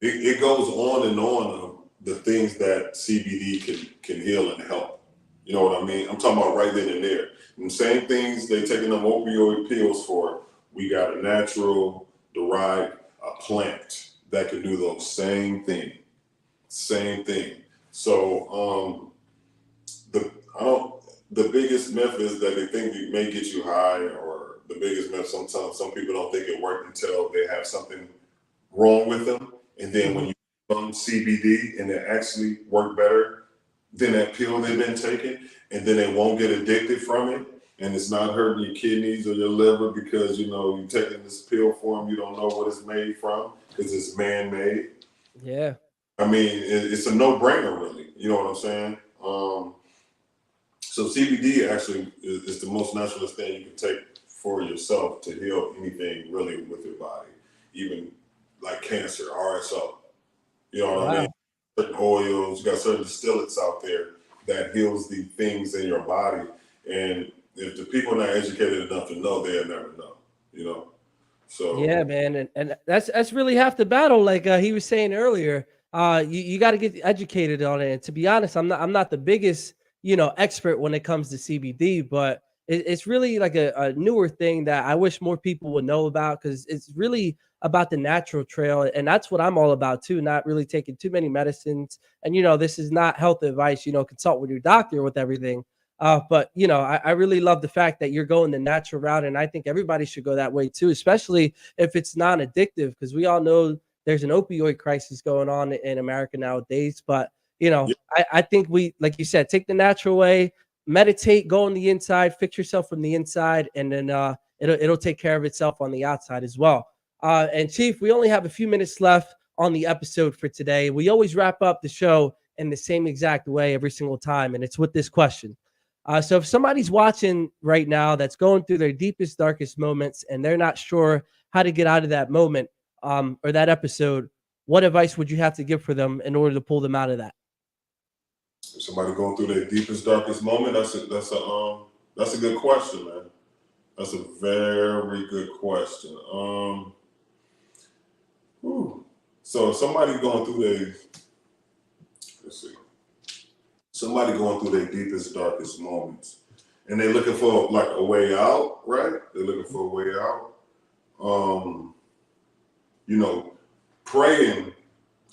It goes on and on of the things that CBD can heal and help. You know what I mean? I'm talking about right then and there. And the same things they taking them opioid pills for. We got a natural derived plant that can do those same thing. Same thing. So the biggest myth is that they think it may get you high, or the biggest myth sometimes some people don't think it worked until they have something wrong with them. And then when you CBD and it actually work better than that pill they've been taking, and then they won't get addicted from it, and it's not hurting your kidneys or your liver because you're taking this pill for them. You don't know what it's made from because it's man-made. Yeah. I mean, it's a no-brainer, really. You know what I'm saying? So CBD actually is the most naturalist thing you can take for yourself to heal anything really with your body, even like cancer, RSO. You know what I mean? Certain oils, you got certain distillates out there that heals the things in your body. And if the people are not educated enough to know, they'll never know, So Yeah, man, and that's really half the battle. Like he was saying earlier, you got to get educated on it. And to be honest, I'm not the biggest expert when it comes to CBD, but it's really like a newer thing that I wish more people would know about, because it's really about the natural trail, and that's what I'm all about too. Not really taking too many medicines, and this is not health advice. Consult with your doctor with everything. But I really love the fact that you're going the natural route, and I think everybody should go that way too, especially if it's non-addictive, because we all know there's an opioid crisis going on in America nowadays. But I think we, like you said, take the natural way, meditate, go on the inside, fix yourself from the inside, and then it'll take care of itself on the outside as well. And Chief, we only have a few minutes left on the episode for today. We always wrap up the show in the same exact way every single time, and it's with this question. So if somebody's watching right now that's going through their deepest, darkest moments, and they're not sure how to get out of that moment or that episode, what advice would you have to give for them in order to pull them out of that? Somebody going through their deepest, darkest moment. That's a good question, man. That's a very good question. So if somebody going through somebody going through their deepest, darkest moments, and they're looking for like a way out, right? They're looking for a way out. Praying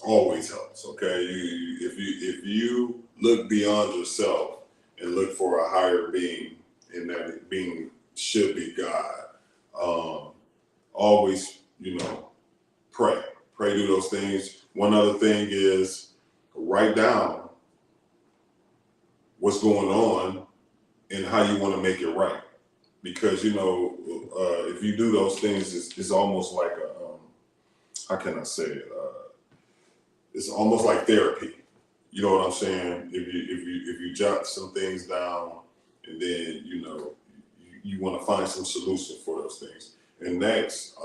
always helps. Okay, if you look beyond yourself and look for a higher being, and that being should be God. Always, pray. Do those things. One other thing is write down what's going on and how you want to make it right. Because, if you do those things, it's almost like how can I say it? It's almost like therapy. You know what I'm saying? If you jot some things down, and then, you want to find some solution for those things. And next,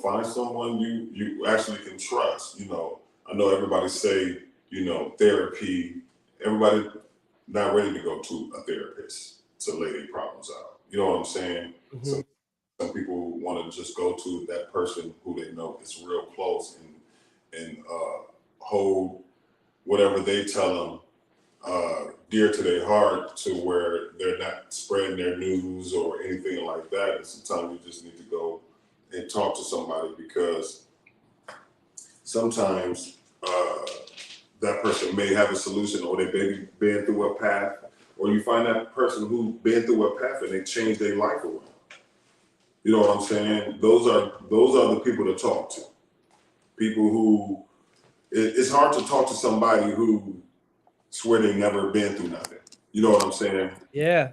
find someone you actually can trust. I know everybody say, therapy, everybody not ready to go to a therapist to lay their problems out. You know what I'm saying? Mhm. Some people want to just go to that person who they know is real close and hold whatever they tell them dear to their heart, to where they're not spreading their news or anything like that. And sometimes you just need to go and talk to somebody, because sometimes that person may have a solution, or they may be been through a path, or you find that person who's been through a path and they changed their life around. You know what I'm saying? Those are the people to talk to. People who, it's hard to talk to somebody who swear they never been through nothing. You know what I'm saying? Yeah.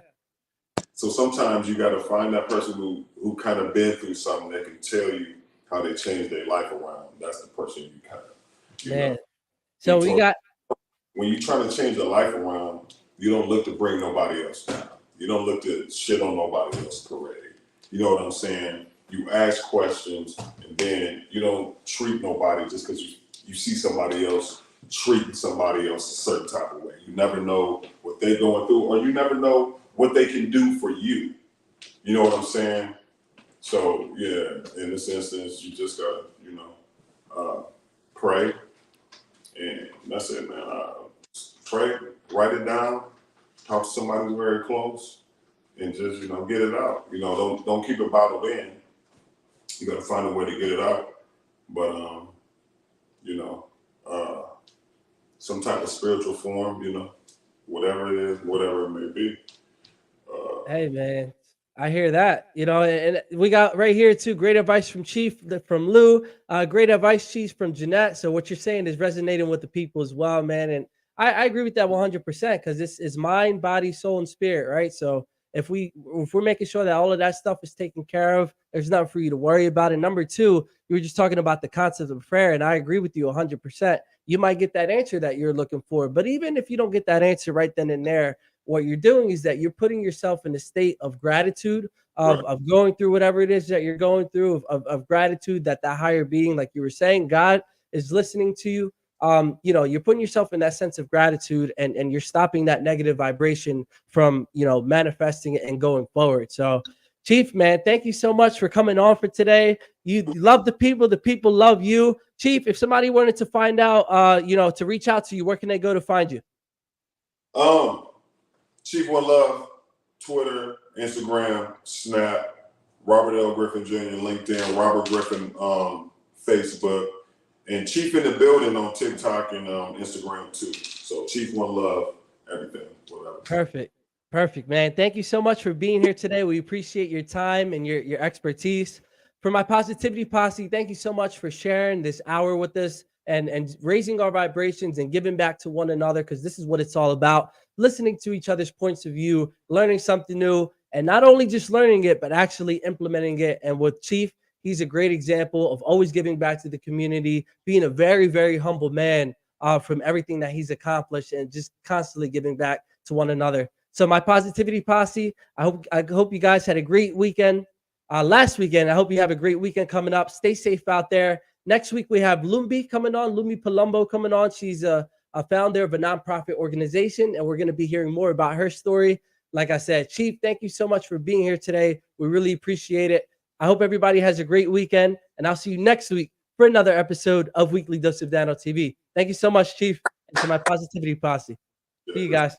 So sometimes you got to find that person who kind of been through something that can tell you how they changed their life around. That's the person you kind of, Man. So we got, when you're trying to change your life around, you don't look to bring nobody else down. You don't look to shit on nobody else's parade. You know what I'm saying? You ask questions, and then you don't treat nobody just because you see somebody else treating somebody else a certain type of way. You never know what they're going through, or you never know what they can do for you. You know what I'm saying? So yeah, in this instance, you just gotta, pray, and that's it, man. Pray, write it down, talk to somebody who's very close, and just get it out. Don't keep it bottled in. You gotta find a way to get it out. But some type of spiritual form, whatever it is, whatever it may be. hey man, I hear that. And we got right here too. Great advice from Chief, from Lou. Great advice, Chief, from Jeanette. So what you're saying is resonating with the people as well, man. And I agree with that 100%, because this is mind, body, soul, and spirit, right? So if we're making sure that all of that stuff is taken care of, there's nothing for you to worry about. And number two, you were just talking about the concept of prayer, and I agree with you 100%. You might get that answer that you're looking for, but even if you don't get that answer right then and there, what you're doing is that you're putting yourself in a state of gratitude, of going through whatever it is that you're going through, of gratitude that higher being, like you were saying, God is listening to you. You're putting yourself in that sense of gratitude, and you're stopping that negative vibration from, manifesting it and going forward. So Chief, man, thank you so much for coming on for today. You love the people love you. Chief, if somebody wanted to find out, to reach out to you, where can they go to find you? Chief One Love, Twitter, Instagram, Snap, Robert L. Griffin Jr., LinkedIn, Robert Griffin, Facebook, and Chief in the Building on TikTok and Instagram too. So Chief One Love, everything, whatever. Perfect, man. Thank you so much for being here today. We appreciate your time and your expertise. For my positivity posse, thank you so much for sharing this hour with us and raising our vibrations and giving back to one another, because this is what it's all about. Listening to each other's points of view, learning something new, and not only just learning it, but actually implementing it. And with Chief, he's a great example of always giving back to the community, being a very, very humble man from everything that he's accomplished, and just constantly giving back to one another. So my positivity posse, I hope you guys had a great weekend. Last weekend, I hope you have a great weekend coming up. Stay safe out there. Next week, we have Lumbi coming on, Lumi Palumbo coming on. She's a founder of a nonprofit organization, and we're going to be hearing more about her story. Like I said, Chief, thank you so much for being here today. We really appreciate it. I hope everybody has a great weekend, and I'll see you next week for another episode of Weekly Dose of Dano TV. Thank you so much, Chief, and to my positivity posse. See you guys.